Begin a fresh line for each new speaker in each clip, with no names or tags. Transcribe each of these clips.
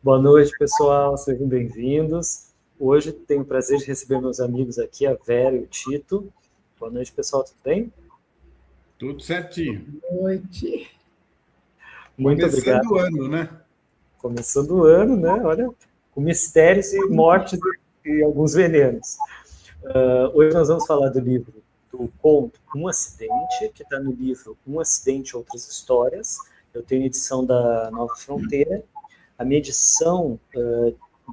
Boa noite, pessoal, sejam bem-vindos. Hoje tenho o prazer de receber meus amigos aqui, a Vera e o Tito. Boa noite, pessoal, tudo bem?
Tudo certinho.
Boa noite.
Muito obrigado.
Começando o ano, né?
Começando o ano, né? Olha, com mistérios e mortes e alguns venenos. Hoje nós vamos falar do livro, do conto Um Acidente, que está no livro Um Acidente, Outras Histórias. Eu tenho edição da Nova Fronteira. A minha edição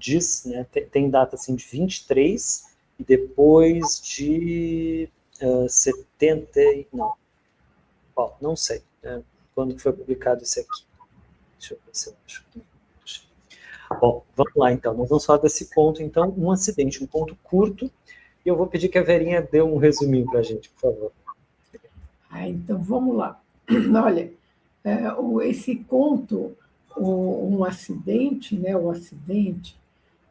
diz, né, tem data assim, de 23 e depois de 70, não sei, quando foi publicado esse aqui. Deixa eu ver se eu acho. Bom, vamos lá então, nós vamos falar desse conto, então, Um Acidente, um conto curto, e eu vou pedir que a Verinha dê um resuminho para a gente, por favor.
Então, vamos lá. Olha, esse conto, Um Acidente, né, o acidente,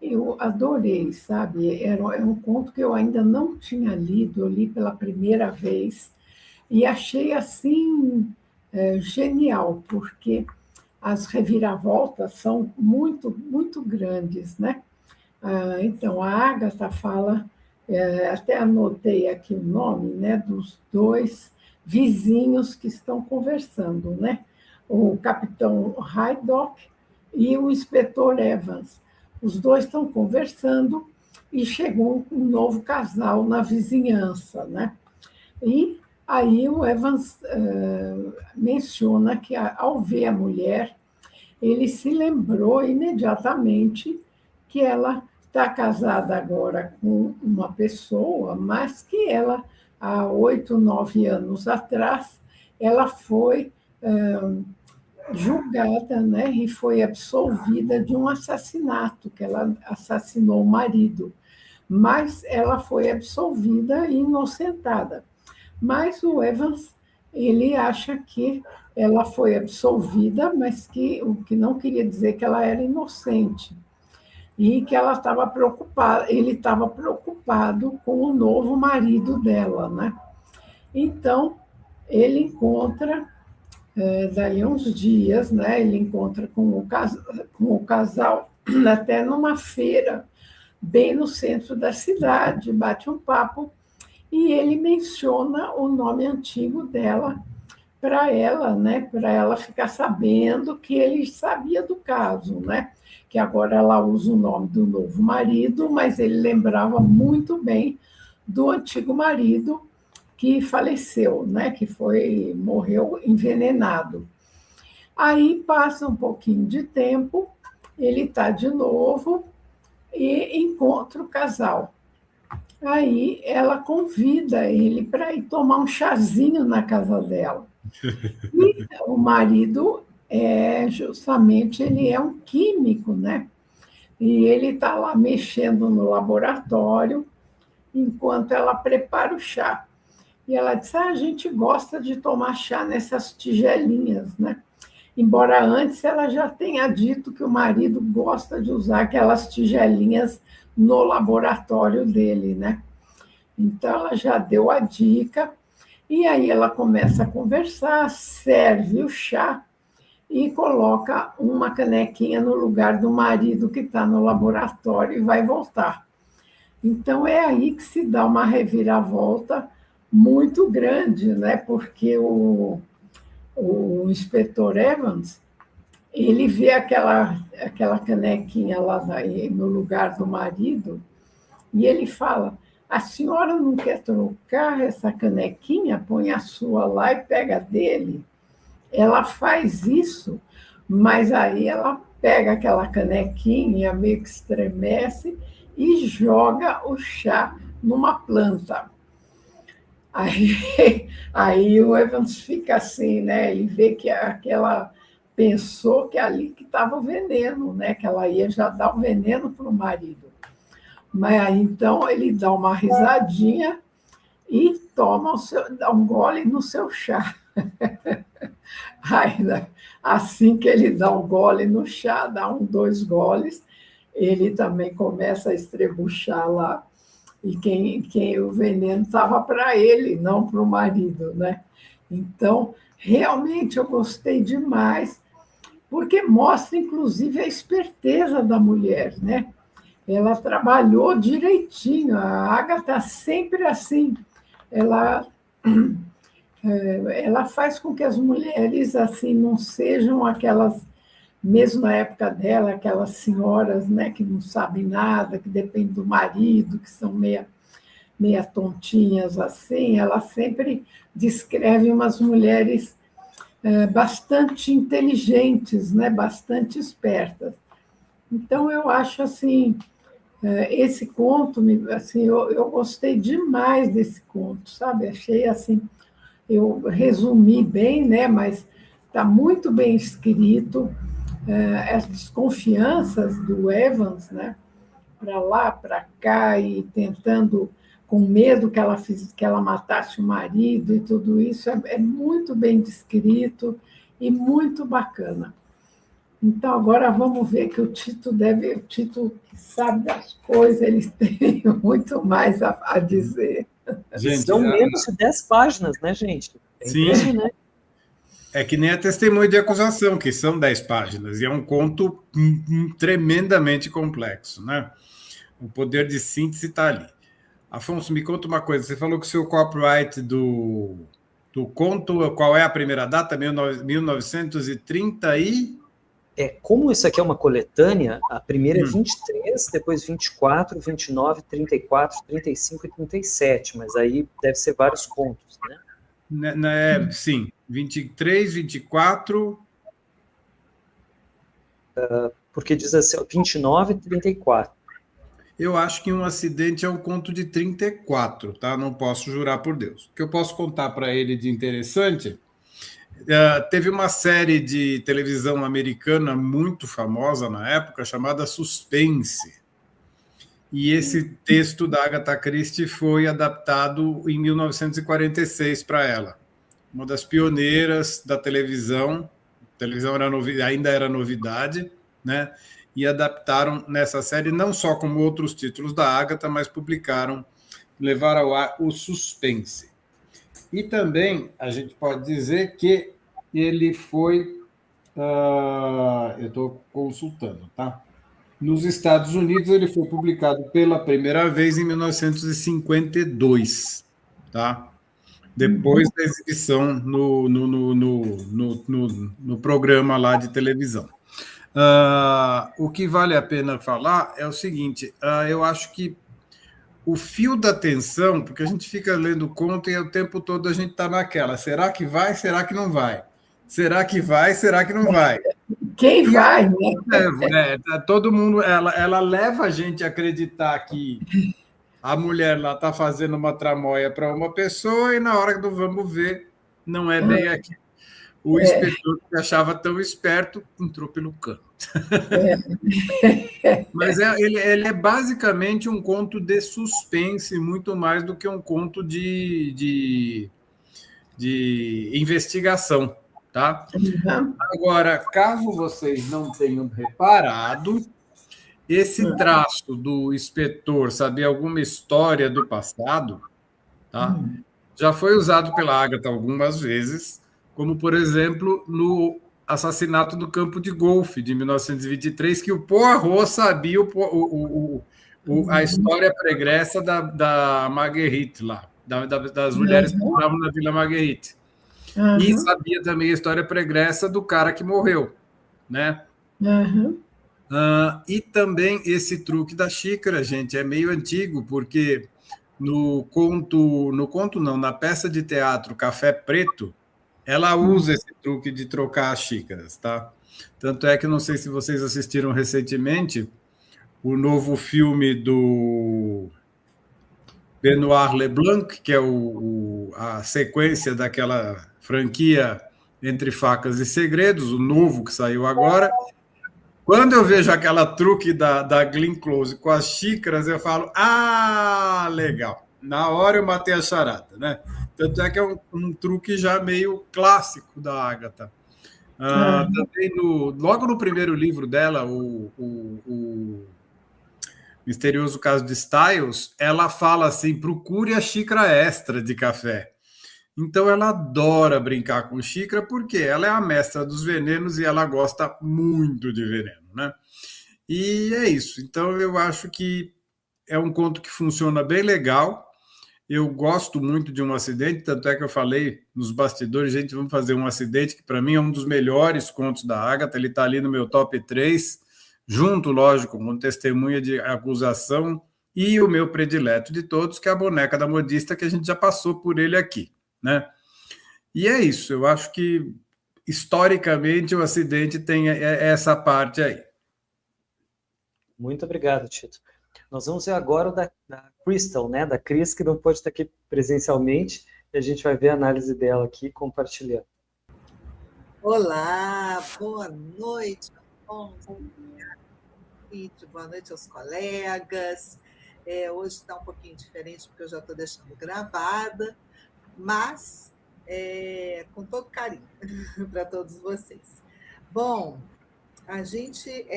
eu adorei, sabe? É um conto que eu ainda não tinha lido, eu li pela primeira vez, e achei, assim, genial, porque as reviravoltas são muito, muito grandes, né? Então, a Agatha fala, até anotei aqui o nome, né, dos dois vizinhos que estão conversando, né? O capitão Haydock e o inspetor Evans. Os dois estão conversando e chegou um novo casal na vizinhança, né? E aí o Evans menciona que, ao ver a mulher, ele se lembrou imediatamente que ela está casada agora com uma pessoa, mas que ela, há 8, 9 anos atrás, ela foi julgada, né, e foi absolvida de um assassinato, que ela assassinou o marido. Mas ela foi absolvida e inocentada. Mas o Evans, ele acha que ela foi absolvida, mas que o que não queria dizer que ela era inocente. E que ela estava preocupada, ele estava preocupado com o novo marido dela, né? Então, ele encontra, dali uns dias, né? Ele encontra com o casal até numa feira, bem no centro da cidade, bate um papo, e ele menciona o nome antigo dela para ela, né, para ela ficar sabendo que ele sabia do caso, né? Que agora ela usa o nome do novo marido, mas ele lembrava muito bem do antigo marido que faleceu, né? Que morreu envenenado. Aí passa um pouquinho de tempo, ele está de novo e encontra o casal. Aí ela convida ele para ir tomar um chazinho na casa dela. E o marido justamente ele é um químico, né? E ele está lá mexendo no laboratório enquanto ela prepara o chá. E ela diz: a gente gosta de tomar chá nessas tigelinhas, né? Embora antes ela já tenha dito que o marido gosta de usar aquelas tigelinhas no laboratório dele, né? Então ela já deu a dica. E aí ela começa a conversar, serve o chá e coloca uma canequinha no lugar do marido que está no laboratório e vai voltar. Então é aí que se dá uma reviravolta muito grande, né? Porque o inspetor Evans, ele vê aquela canequinha lá no lugar do marido e ele fala: a senhora não quer trocar essa canequinha? Põe a sua lá e pega a dele. Ela faz isso, mas aí ela pega aquela canequinha, meio que estremece e joga o chá numa planta. Aí o Evans fica assim, né? Ele vê que aquela pensou que ali que estava o veneno, né? Que ela ia já dar o veneno para o marido. Mas aí, então ele dá uma risadinha e dá um gole no seu chá. Aí, né, assim que ele dá um gole no chá, dá 2 goles, ele também começa a estrebuchar lá. E quem o veneno estava para ele, não para o marido, né? Então, realmente eu gostei demais. porque mostra, inclusive, a esperteza da mulher, né? Ela trabalhou direitinho, a Agatha sempre assim, ela, ela faz com que as mulheres assim não sejam aquelas, mesmo na época dela, aquelas senhoras, né, que não sabem nada, que dependem do marido, que são meia tontinhas assim. Ela sempre descreve umas mulheres bastante inteligentes, né, bastante espertas. Então, eu acho assim, esse conto, assim, eu gostei demais desse conto, sabe? Achei assim, eu resumi bem, né? Mas está muito bem escrito. As desconfianças do Evans, né? Para lá, para cá, e tentando, com medo que ela matasse o marido e tudo isso, é muito bem descrito e muito bacana. Então, agora vamos ver que o Tito que sabe das coisas, ele tem muito mais a dizer.
Gente,
São menos de 10 páginas, né, gente? É
sim,
impressionante.
é que nem a testemunha de acusação, que são 10 páginas, e é um conto tremendamente complexo, né? O poder de síntese está ali. Afonso, me conta uma coisa, você falou que o seu copyright do conto, qual é a primeira data? 1930 e...
Como isso aqui é uma coletânea, a primeira é 23, depois 24, 29, 34, 35 e 37, mas aí deve ser vários contos, né?
Sim, 23, 24...
Porque diz assim, 29 e 34.
Eu acho que Um Acidente é um conto de 34, tá? Não posso jurar por Deus. O que eu posso contar para ele de interessante... teve uma série de televisão americana muito famosa na época, chamada Suspense. E esse texto da Agatha Christie foi adaptado em 1946 para ela. Uma das pioneiras da televisão. A televisão ainda era novidade, né? E adaptaram nessa série, não só como outros títulos da Agatha, mas levaram ao ar o Suspense. E também a gente pode dizer que ele foi... eu estou consultando, tá? Nos Estados Unidos, ele foi publicado pela primeira vez em 1952, tá? Depois da exibição no programa lá de televisão. O que vale a pena falar é o seguinte, eu acho que o fio da atenção, porque a gente fica lendo o conto e o tempo todo a gente está naquela, será que vai, será que não vai? Será que vai, será que não vai?
Quem vai, né?
Todo mundo, ela leva a gente a acreditar que a mulher lá está fazendo uma tramóia para uma pessoa e na hora do vamos ver, não é bem aqui. O inspetor que achava tão esperto entrou pelo canto. Mas ele é basicamente um conto de suspense, muito mais do que um conto de investigação, tá?
Uhum.
Agora, caso vocês não tenham reparado, esse traço do inspetor saber alguma história do passado, tá? Já foi usado pela Agatha algumas vezes, como, por exemplo, no Assassinato no Campo de Golfe, de 1923, que o Poirot sabia a história pregressa da Marguerite lá, das mulheres que moravam na Vila Marguerite. E sabia também a história pregressa do cara que morreu, né? E também esse truque da xícara, gente, é meio antigo, porque na peça de teatro Café Preto, ela usa esse truque de trocar as xícaras, tá? Tanto é que não sei se vocês assistiram recentemente o novo filme do Benoît Leblanc, que é a sequência daquela franquia Entre Facas e Segredos, o novo que saiu agora. Quando eu vejo aquela truque da Glenn Close com as xícaras, eu falo, legal. Na hora eu matei a charada, né? Tanto é que é um truque já meio clássico da Agatha. Também logo no primeiro livro dela, o Misterioso Caso de Styles, ela fala assim, procure a xícara extra de café. Então ela adora brincar com xícara porque ela é a mestra dos venenos e ela gosta muito de veneno, né? E é isso. Então eu acho que é um conto que funciona bem legal. Eu gosto muito de Um Acidente, tanto é que eu falei nos bastidores, gente, vamos fazer Um Acidente, que para mim é um dos melhores contos da Agatha, ele está ali no meu top 3, junto, lógico, com Testemunha de Acusação e o meu predileto de todos, que é a Boneca da Modista, que a gente já passou por ele aqui, né? E é isso, eu acho que historicamente o Acidente tem essa parte aí.
Muito obrigado, Tito. Nós vamos ver agora o da Crystal, né? Da Cris, que não pode estar aqui presencialmente, e a gente vai ver a análise dela aqui compartilhando.
Olá, boa noite, boa noite aos colegas. Hoje está um pouquinho diferente, porque eu já estou deixando gravada, mas com todo carinho para todos vocês. Bom, a gente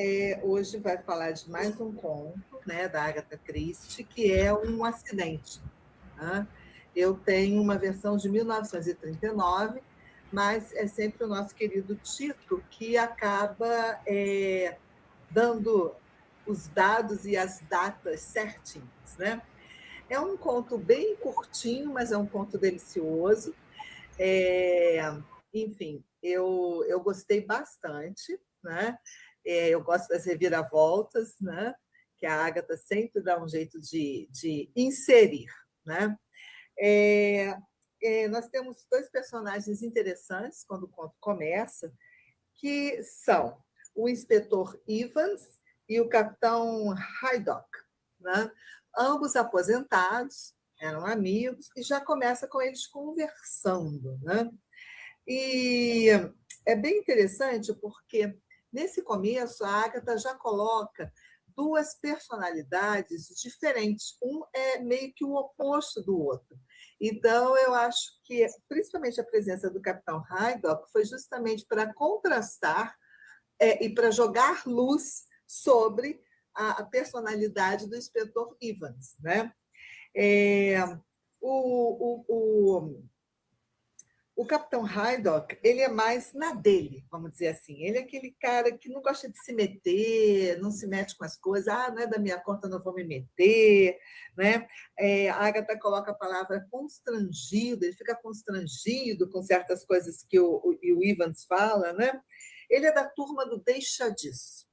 hoje vai falar de mais um conto, né, da Agatha Christie, que é Um Acidente. Né? Eu tenho uma versão de 1939, mas é sempre o nosso querido Tito que acaba dando os dados e as datas certinhas, né? É um conto bem curtinho, mas é um conto delicioso. Enfim, eu gostei bastante, né? Eu gosto das reviravoltas, né? Que a Agatha sempre dá um jeito de inserir, né? Nós temos dois personagens interessantes quando o conto começa, que são o inspetor Evans e o capitão Haydock, né? Ambos aposentados, eram amigos, e já começa com eles conversando, né? E é bem interessante porque, nesse começo, a Agatha já coloca duas personalidades diferentes. Um é meio que o oposto do outro. Então, eu acho que, principalmente a presença do capitão Haydock, foi justamente para contrastar e para jogar luz sobre a personalidade do inspetor Evans, né? O capitão Haydock, ele é mais na dele, vamos dizer assim. Ele é aquele cara que não gosta de se meter, não se mete com as coisas. Não é da minha conta, não vou me meter. Né? A Agatha coloca a palavra constrangido, ele fica constrangido com certas coisas que o Evans fala. Né? Ele é da turma do deixa disso.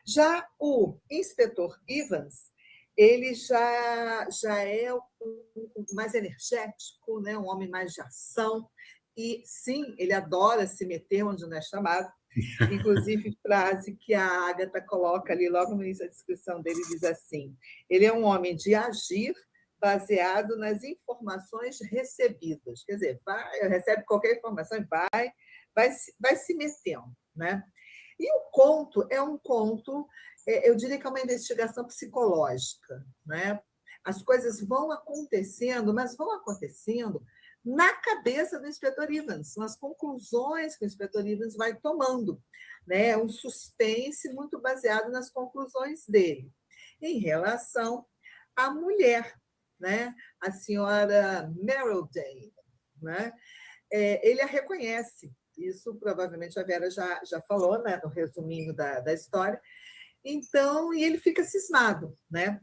Já o inspetor Evans, ele já é mais energético, né? Um homem mais de ação. E, sim, ele adora se meter onde não é chamado. Inclusive, frase que a Agatha coloca ali logo no início da descrição dele, diz assim: ele é um homem de agir baseado nas informações recebidas. Quer dizer, recebe qualquer informação e vai se metendo. Né? E o conto é um conto, eu diria que é uma investigação psicológica. Né? As coisas vão acontecendo, mas vão acontecendo na cabeça do inspetor Evans, são as conclusões que o inspetor Evans vai tomando. Né? É um suspense muito baseado nas conclusões dele. Em relação à mulher, né? A senhora Merrildale, né? Ele a reconhece. Isso provavelmente a Vera já falou, né, no resuminho da história. Então, e ele fica cismado. Né?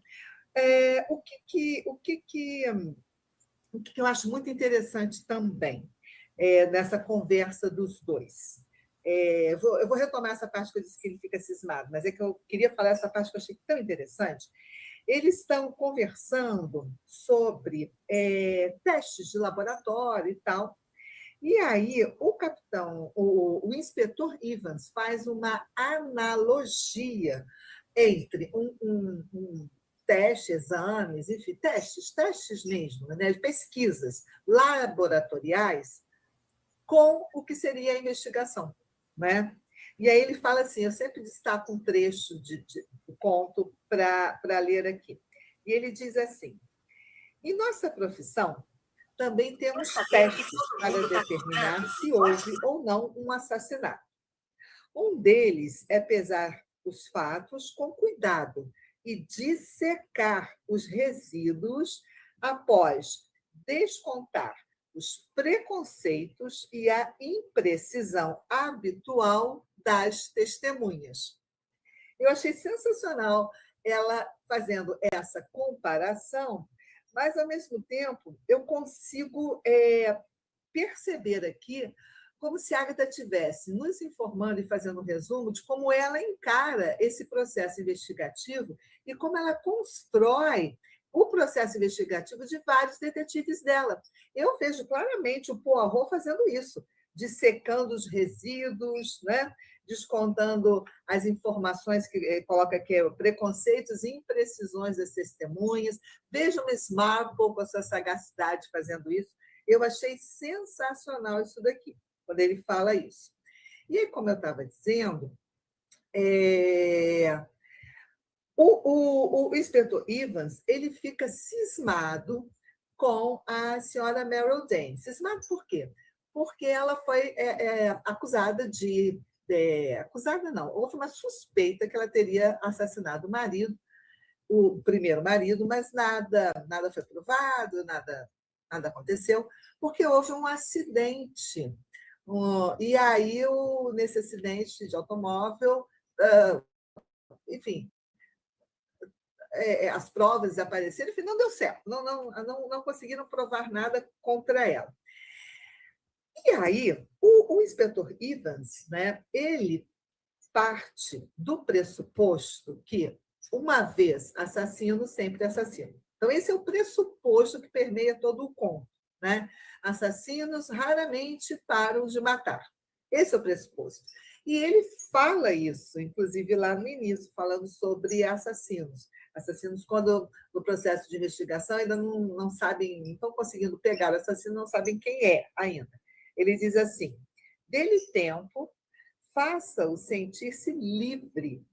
O que eu acho muito interessante também nessa conversa dos dois. Eu vou retomar essa parte que eu disse que ele fica cismado, mas é que eu queria falar essa parte que eu achei tão interessante. Eles estão conversando sobre testes de laboratório e tal. E aí, o inspetor Evans faz uma analogia entre um teste, exames, enfim, testes mesmo, né, pesquisas laboratoriais com o que seria a investigação. Né? E aí ele fala assim, eu sempre destaco um trecho do conto para ler aqui. E ele diz assim: em nossa profissão, também temos testes para determinar se houve ou não um assassinato. Um deles é pesar os fatos com cuidado e dissecar os resíduos após descontar os preconceitos e a imprecisão habitual das testemunhas. Eu achei sensacional ela fazendo essa comparação, mas, ao mesmo tempo, eu consigo perceber aqui como se a Agatha estivesse nos informando e fazendo um resumo de como ela encara esse processo investigativo e como ela constrói o processo investigativo de vários detetives dela. Eu vejo claramente o Poirot fazendo isso, dissecando os resíduos, né? Descontando as informações que coloca aqui, preconceitos e imprecisões das testemunhas. Vejo o Miss Marple com a sua sagacidade fazendo isso. Eu achei sensacional isso daqui, quando ele fala isso. E aí, como eu estava dizendo, o inspetor Evans ele fica cismado com a senhora Meryl Dane. Cismado por quê? Porque ela foi acusada de... acusada não, houve uma suspeita que ela teria assassinado o marido, o primeiro marido, mas nada foi provado, nada aconteceu, porque houve um acidente. E aí, nesse acidente de automóvel, enfim, as provas apareceram, enfim, não deu certo, não conseguiram provar nada contra ela. E aí, o inspetor Evans, né, ele parte do pressuposto que, uma vez assassino, sempre assassino. Então, esse é o pressuposto que permeia todo o conto, né? Assassinos raramente param de matar. Esse é o pressuposto. E ele fala isso, inclusive lá no início, falando sobre assassinos. Assassinos, quando no processo de investigação ainda não sabem, não estão conseguindo pegar o assassino, não sabem quem é ainda. Ele diz assim: dê-lhe tempo, faça-o sentir-se livre,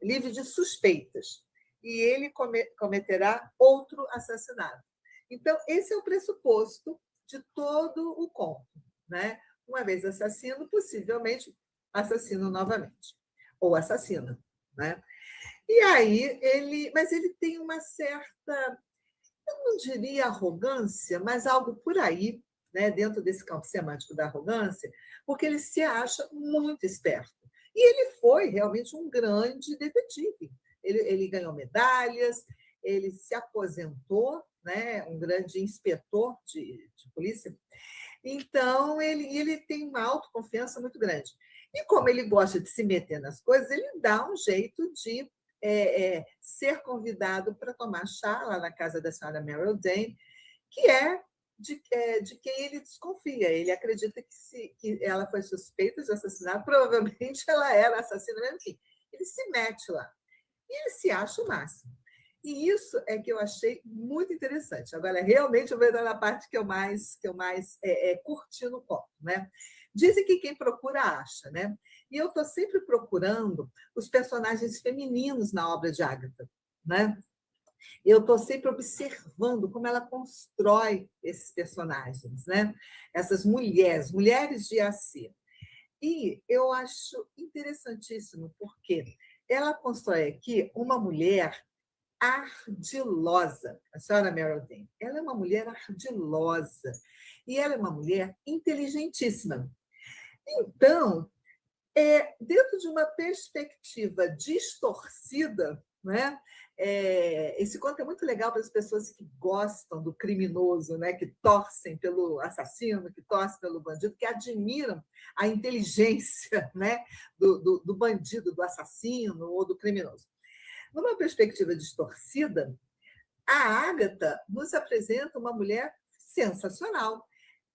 livre de suspeitas, e ele cometerá outro assassinato. Então, esse é o pressuposto de todo o conto, né? Uma vez assassino, possivelmente assassino novamente, ou assassina, né? E aí, mas ele tem uma certa, eu não diria arrogância, mas algo por aí, né, dentro desse campo semântico da arrogância, porque ele se acha muito esperto. E ele foi realmente um grande detetive. Ele ganhou medalhas, ele se aposentou, né, um grande inspetor de polícia. Então, ele tem uma autoconfiança muito grande. E como ele gosta de se meter nas coisas, ele dá um jeito de ser convidado para tomar chá lá na casa da senhora Meryl Dane, que é de quem ele desconfia. Ele acredita que ela foi suspeita de assassinato, provavelmente ela era assassina mesmo. Enfim, ele se mete lá. E ele se acha o máximo. E isso é que eu achei muito interessante. Agora, realmente, eu vou entrar na parte que eu mais curti no conto, né? Dizem que quem procura acha, né? E eu estou sempre procurando os personagens femininos na obra de Agatha, né? Eu estou sempre observando como ela constrói esses personagens, né? Essas mulheres de AC. E eu acho interessantíssimo, porque ela constrói aqui uma mulher ardilosa, a senhora Meryl Dane. Ela é uma mulher ardilosa e ela é uma mulher inteligentíssima. Então, dentro de uma perspectiva distorcida, né? Esse conto é muito legal para as pessoas que gostam do criminoso, né? Que torcem pelo assassino, que torcem pelo bandido, que admiram a inteligência, né? do bandido, do assassino ou do criminoso. Numa perspectiva distorcida, a Agatha nos apresenta uma mulher sensacional.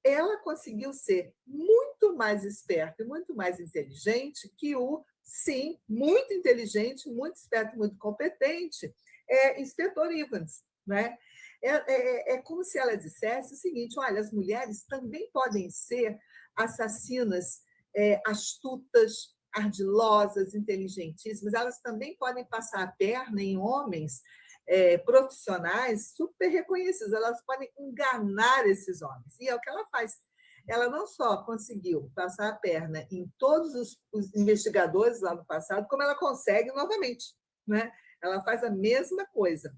Ela conseguiu ser muito mais esperta e muito mais inteligente que sim, muito inteligente, muito esperto, muito competente, inspetor Evans, né? É como se ela dissesse o seguinte: olha, as mulheres também podem ser assassinas astutas, ardilosas, inteligentíssimas, elas também podem passar a perna em homens profissionais super reconhecidos, elas podem enganar esses homens. E é o que ela faz. Ela não só conseguiu passar a perna em todos os investigadores lá no passado, como ela consegue novamente, né? Ela faz a mesma coisa.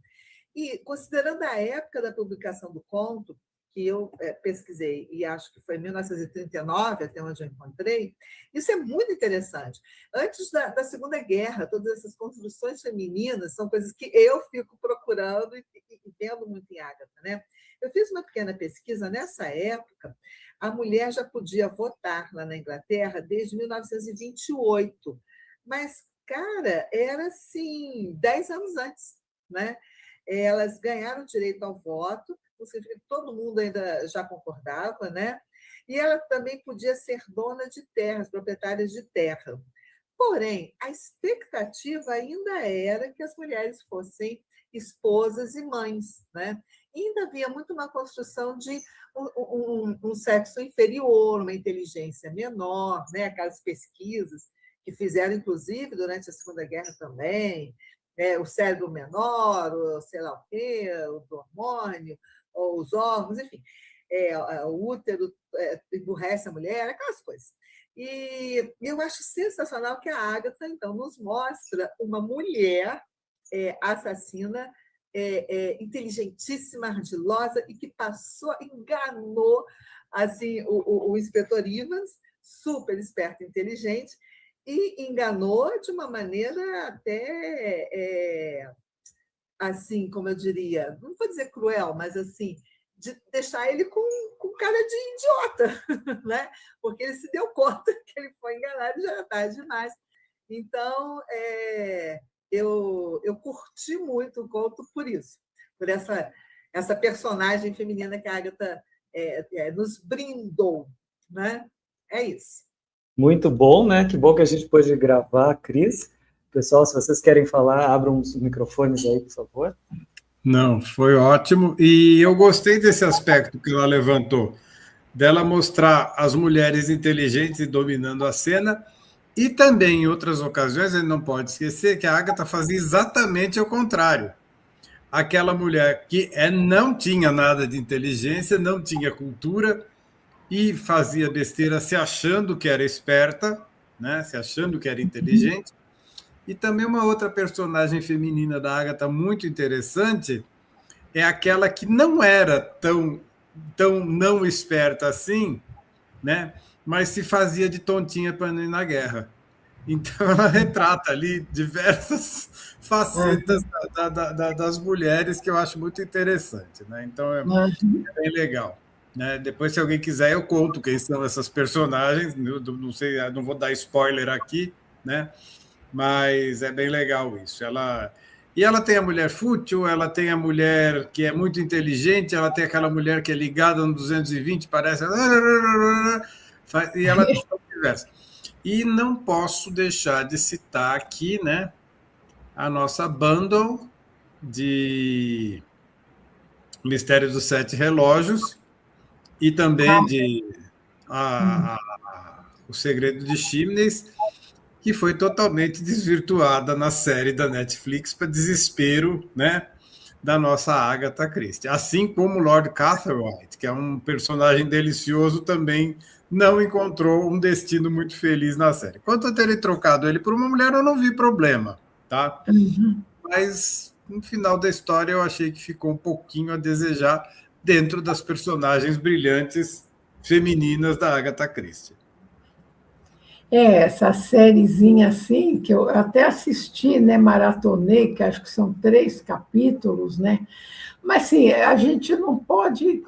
E, considerando a época da publicação do conto, que eu pesquisei, e acho que foi em 1939, até onde eu encontrei, isso é muito interessante. Antes da Segunda Guerra, todas essas construções femininas são coisas que eu fico procurando e vendo muito em Ágata, né? Eu fiz uma pequena pesquisa. Nessa época, a mulher já podia votar lá na Inglaterra desde 1928, mas, cara, era assim, 10 anos antes, né? Elas ganharam o direito ao voto, todo mundo ainda já concordava, né? E ela também podia ser dona de terras, proprietárias de terra. Porém, a expectativa ainda era que as mulheres fossem esposas e mães, né? E ainda havia muito uma construção de um sexo inferior, uma inteligência menor, né? Aquelas pesquisas que fizeram, inclusive, durante a Segunda Guerra também, o cérebro menor, o sei lá o quê, o hormônio, ou os órgãos, enfim, o útero emburrece a mulher, aquelas coisas. E eu acho sensacional que a Ágata, então, nos mostra uma mulher assassina, inteligentíssima, ardilosa, e que enganou assim, o inspetor Evans, super esperto e inteligente, e enganou de uma maneira até, assim, como eu diria, não vou dizer cruel, mas assim, de deixar ele com cara de idiota, né? Porque ele se deu conta que ele foi enganado e já era tarde demais. Então, eu curti muito o conto por isso, por essa personagem feminina que a Ágata nos brindou, né? É isso.
Muito bom, né? Que bom que a gente pôde gravar, Cris. Pessoal, se vocês querem falar, abram os microfones aí, por favor.
Não, foi ótimo. E eu gostei desse aspecto que ela levantou, dela mostrar as mulheres inteligentes e dominando a cena, e também, em outras ocasiões, a gente não pode esquecer que a Ágata fazia exatamente o contrário. Aquela mulher que não tinha nada de inteligência, não tinha cultura, e fazia besteira se achando que era esperta, né? Se achando que era inteligente. E também uma outra personagem feminina da Ágata muito interessante é aquela que não era tão não esperta assim, né? Mas se fazia de tontinha para não ir na guerra. Então, ela retrata ali diversas facetas das mulheres que eu acho muito interessante, né? Então, é bem legal. Né? Depois, se alguém quiser, eu conto quem são essas personagens. Eu não sei, não vou dar spoiler aqui, né? Mas é bem legal isso. E ela tem a mulher fútil, ela tem a mulher que é muito inteligente, ela tem aquela mulher que é ligada no 220, parece... E ela tem diversas. E não posso deixar de citar aqui, né, a nossa bundle de Mistério dos Sete Relógios e também de O Segredo de Chimneys, que foi totalmente desvirtuada na série da Netflix para desespero, né, da nossa Agatha Christie. Assim como Lord Catherwhite, que é um personagem delicioso, também não encontrou um destino muito feliz na série. Quanto a terem trocado ele por uma mulher, eu não vi problema, tá? Mas no final da história eu achei que ficou um pouquinho a desejar dentro das personagens brilhantes femininas da Agatha Christie.
Essa sériezinha assim, que eu até assisti, né, maratonei, que acho que são 3 capítulos, né? Mas, sim, a gente não pode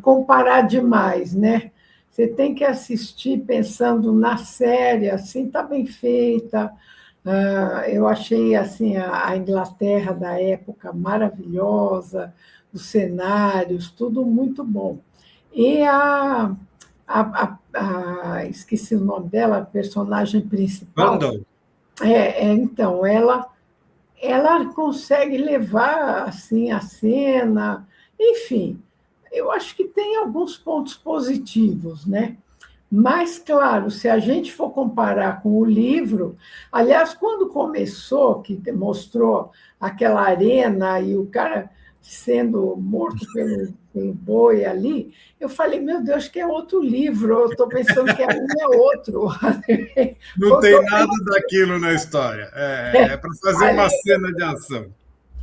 comparar demais, né? Você tem que assistir pensando na série, assim, está bem feita. Eu achei assim a Inglaterra da época maravilhosa, os cenários, tudo muito bom. E esqueci o nome dela, a personagem principal. Então, ela consegue levar assim a cena, enfim, eu acho que tem alguns pontos positivos, né? Mas, claro, se a gente for comparar com o livro, aliás, quando começou, que mostrou aquela arena e o cara sendo morto pelo boi ali, eu falei, meu Deus, que é outro livro, eu estou pensando que ali é outro.
Não tem nada daquilo na história, é para fazer uma cena de ação.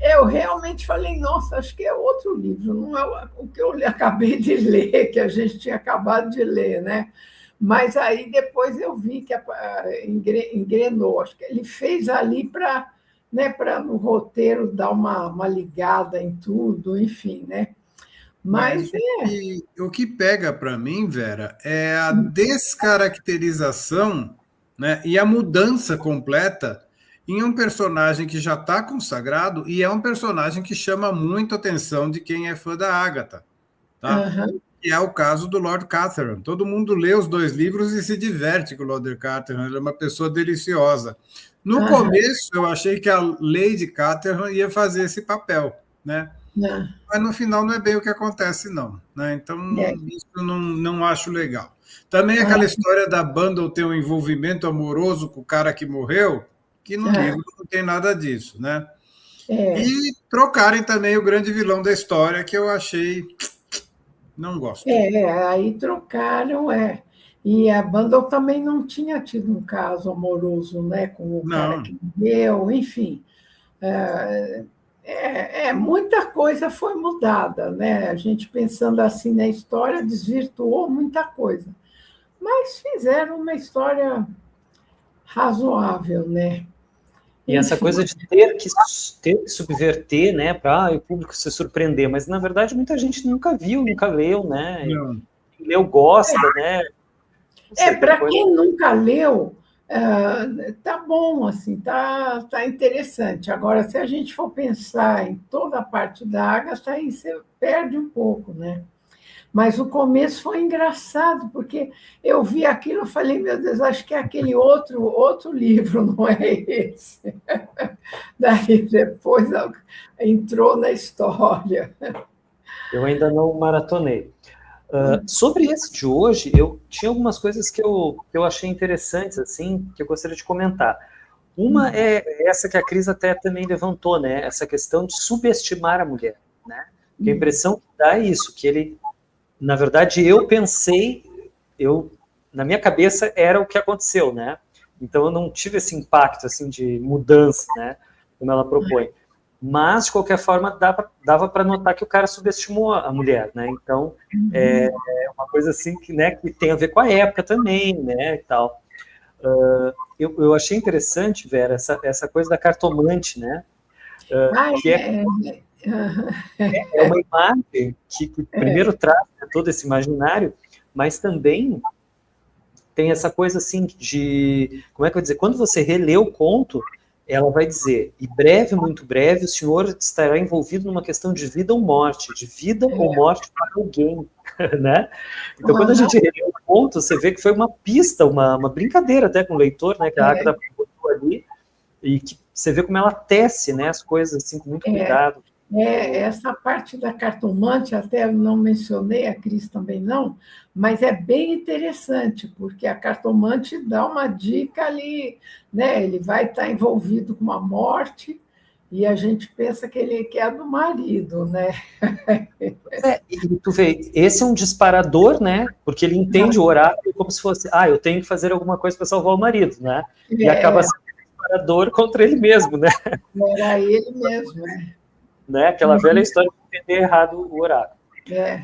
Eu realmente falei, nossa, acho que é outro livro, não é o que eu acabei de ler, que a gente tinha acabado de ler, né? Mas aí depois eu vi que engrenou. Acho que ele fez ali para, né, para no roteiro dar uma ligada em tudo, enfim, né?
Mas
Mas
o que pega para mim, Vera, é a descaracterização, né, e a mudança completa em um personagem que já está consagrado e é um personagem que chama muito a atenção de quem é fã da Agatha, tá?
aham,
Que é o caso do Lord Catherine. Todo mundo lê os dois livros e se diverte com o Lord Catherine. Ele é uma pessoa deliciosa. No
aham,
começo, eu achei que a Lady Catherine ia fazer esse papel, né?
né,
Mas no final não é bem o que acontece, não. Né? Então,
é,
isso eu não acho legal. Também
ah,
aquela história da Bundle ter um envolvimento amoroso com o cara que morreu, que no
ah,
livro não tem nada disso, né?
é,
E trocarem também o grande vilão da história, que eu achei. Não gosto.
aí trocaram, é. E a Bundle também não tinha tido um caso amoroso, né, com o cara
Não.
que morreu, enfim. Muita coisa foi mudada, né? A gente pensando assim na história desvirtuou muita coisa, mas fizeram uma história razoável, né?
E essa
Enfim,
coisa de ter que subverter, né, para o público se surpreender, mas na verdade muita gente nunca viu, nunca leu, né?
Não.
Leu, gosta, né? Não sei, tem
para
coisa.
quem nunca leu, tá bom, assim, tá interessante. Agora, se a gente for pensar em toda a parte da Agatha, aí você perde um pouco, né? Mas o começo foi engraçado, porque eu vi aquilo e falei, meu Deus, acho que é aquele outro livro, não é esse. Daí depois entrou na história.
Eu ainda não maratonei. Sobre esse de hoje, eu tinha algumas coisas que eu achei interessantes, assim, que eu gostaria de comentar. Uma é essa que a Cris até também levantou, né? Essa questão de subestimar a mulher, né? Que a impressão que dá é isso, que ele, na verdade, na minha cabeça era o que aconteceu, né? Então eu não tive esse impacto, assim, de mudança, né? Como ela propõe. Mas, de qualquer forma, dava para notar que o cara subestimou a mulher, né? Então, é uma coisa assim que, né, que tem a ver com a época também, né, e tal. Eu achei interessante, Vera, essa coisa da cartomante, né?
Ah,
Que é uma imagem que primeiro traz, né, todo esse imaginário, mas também tem essa coisa assim de, como é que eu vou dizer, quando você relê o conto, ela vai dizer, e breve, muito breve, o senhor estará envolvido numa questão de vida ou morte para alguém, né? Então, quando a gente relê o conto, você vê que foi uma pista, uma brincadeira até com o leitor, né, que a Agatha botou ali, e que você vê como ela tece, né, as coisas assim com muito cuidado.
essa parte da cartomante, até eu não mencionei, a Cris também não, mas é bem interessante, porque a cartomante dá uma dica ali, né? Ele vai estar envolvido com uma morte e a gente pensa que ele quer do marido, né?
E tu vê, esse é um disparador, né? Porque ele entende o oráculo como se fosse, eu tenho que fazer alguma coisa para salvar o marido, né? E acaba sendo um disparador contra ele mesmo, né?
Era ele mesmo,
Né? Aquela velha história de entender errado o oráculo.
É.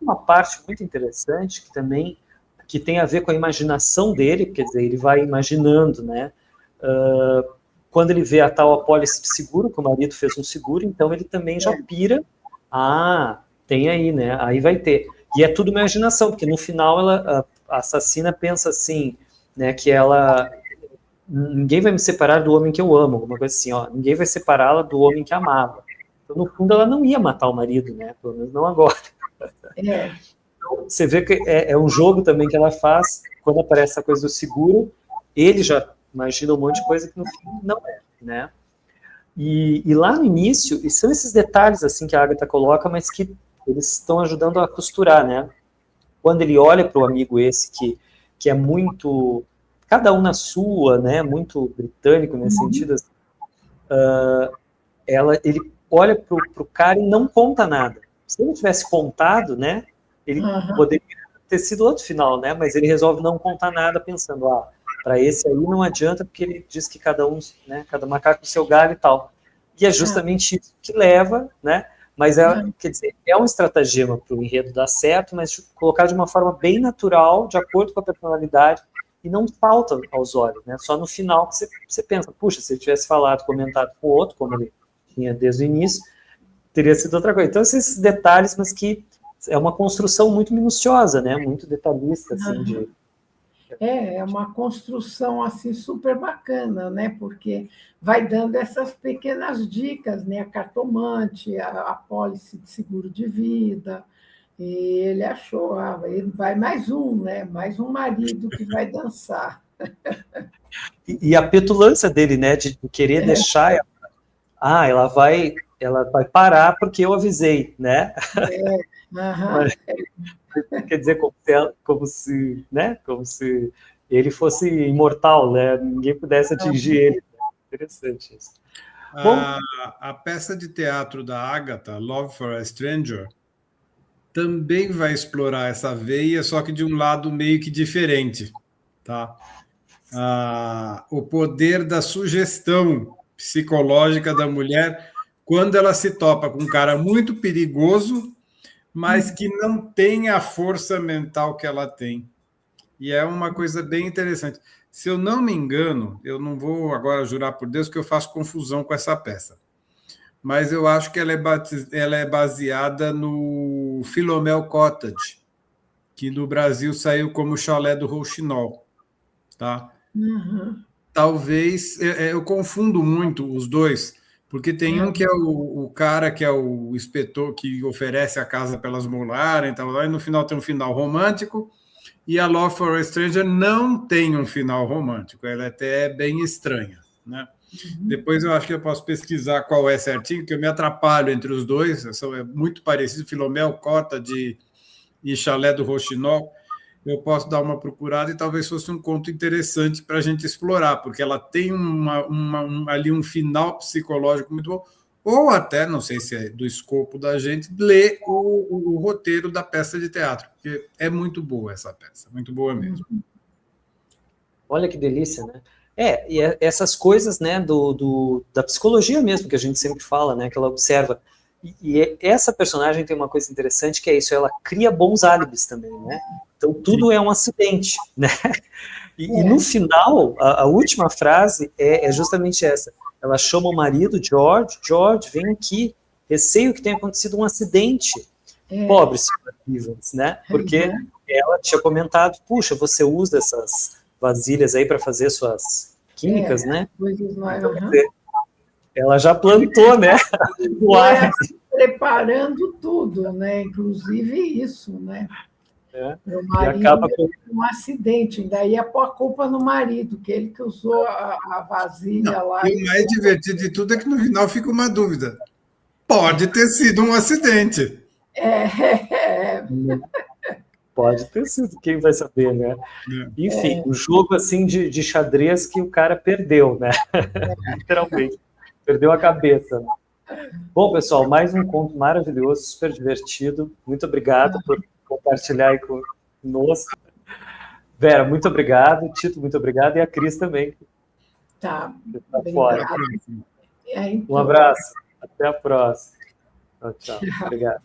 Uma parte muito interessante que tem a ver com a imaginação dele, quer dizer, ele vai imaginando, né? Quando ele vê a tal apólice de seguro, que o marido fez um seguro, então ele também já pira, tem aí, né? Aí vai ter. E é tudo imaginação, porque no final a assassina pensa assim, né? Que ninguém vai me separar do homem que eu amo, alguma coisa assim, ó. Ninguém vai separá-la do homem que amava. Então, no fundo, ela não ia matar o marido, né? Pelo menos não agora. Então, você vê que é um jogo também que ela faz, quando aparece essa coisa do seguro, ele já imagina um monte de coisa que no fim não é, né? E lá no início, e são esses detalhes assim que a Agatha coloca, mas que eles estão ajudando a costurar, né? Quando ele olha para o amigo esse que é muito, cada um na sua, né? Muito britânico nesse sentido, assim, ele olha para o cara e não conta nada. Se ele tivesse contado, né? Ele poderia ter sido outro final, né? Mas ele resolve não contar nada, pensando, para esse aí não adianta, porque ele diz que cada um, né? Cada macaco com seu galho e tal. E é justamente isso que leva, né? Mas quer dizer, é um estratagema para o enredo dar certo, mas colocar de uma forma bem natural, de acordo com a personalidade, e não salta aos olhos, né? Só no final que você pensa, puxa, se ele tivesse comentado com o outro, como ele tinha desde o início, teria sido outra coisa. Então, esses detalhes, mas que é uma construção muito minuciosa, né? Muito detalhista, assim,
É uma construção assim super bacana, né? Porque vai dando essas pequenas dicas, né? A cartomante, a apólice de seguro de vida. E ele achou, ele vai mais um, né? Mais um marido que vai dançar.
E a petulância dele, né? De querer deixar. Ela vai parar porque eu avisei, né? Mas, quer dizer, como se ele fosse imortal, né? Ninguém pudesse atingir ele. Interessante isso.
A peça de teatro da Agatha, Love for a Stranger, também vai explorar essa veia, só que de um lado meio que diferente, tá? O poder da sugestão psicológica da mulher quando ela se topa com um cara muito perigoso, mas que não tem a força mental que ela tem. E é uma coisa bem interessante. Se eu não me engano, eu não vou agora jurar por Deus que eu faço confusão com essa peça, mas eu acho que ela é baseada no Philomel Cottage, que no Brasil saiu como Chalé do Rouxinol. Tá? Talvez, eu confundo muito os dois, porque tem um que é o cara que é o inspetor que oferece a casa para elas molarem, e no final tem um final romântico, e a Love for a Stranger não tem um final romântico, ela é até bem estranha, né? Depois eu acho que eu posso pesquisar qual é certinho, que eu me atrapalho entre os dois, é muito parecido, Philomel Cottage e Chalé do Rouxinol. Eu posso dar uma procurada e talvez fosse um conto interessante para a gente explorar, porque ela tem ali um final psicológico muito bom, ou até, não sei se é do escopo da gente, ler o roteiro da peça de teatro, porque é muito boa essa peça, muito boa mesmo.
Olha que delícia, né? E essas coisas, né, da psicologia mesmo, que a gente sempre fala, né, que ela observa. E essa personagem tem uma coisa interessante, que é isso, ela cria bons álibis também, né? Então, tudo é um acidente, né? E no final, a última frase é justamente essa. Ela chama o marido, George, vem aqui, receio que tenha acontecido um acidente. Pobre Sr. Evans, né? Porque ela tinha comentado, puxa, você usa essas vasilhas aí para fazer suas químicas, né? Então, quer dizer, ela já plantou, né?
Preparando tudo, né? Inclusive isso, né? Meu marido
acaba com
um acidente, ainda ia pôr a culpa no marido, que ele que usou a vasilha lá.
E o mais divertido de tudo é que no final fica uma dúvida. Pode ter sido um acidente.
Pode ter sido, quem vai saber, né? Enfim, o jogo assim de xadrez que o cara perdeu, né? Literalmente. Perdeu a cabeça. Né? Bom, pessoal, mais um conto maravilhoso, super divertido. Muito obrigado por compartilhar aí conosco. Vera, muito obrigado. Tito, muito obrigado. E a Cris também.
Tá.
Fora. Um abraço. Até a próxima. Tchau. Obrigado.